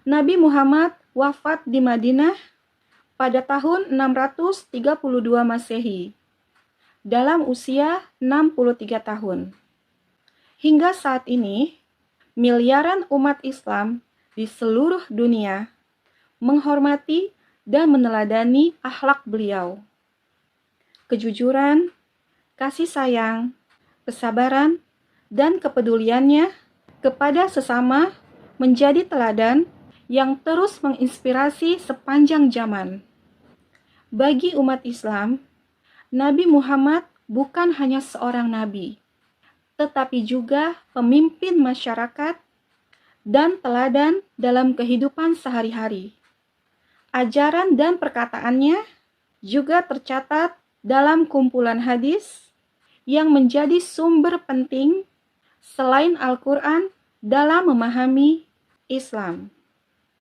Nabi Muhammad wafat di Madinah pada tahun 632 Masehi dalam usia 63 tahun. Hingga saat ini, miliaran umat Islam di seluruh dunia menghormati dan meneladani akhlak beliau. Kejujuran, kasih sayang, kesabaran, dan kepeduliannya kepada sesama menjadi teladan yang terus menginspirasi sepanjang zaman. Bagi umat Islam, Nabi Muhammad bukan hanya seorang nabi, tetapi juga pemimpin masyarakat dan teladan dalam kehidupan sehari-hari. Ajaran dan perkataannya juga tercatat dalam kumpulan hadis yang menjadi sumber penting selain Al-Quran dalam memahami Islam.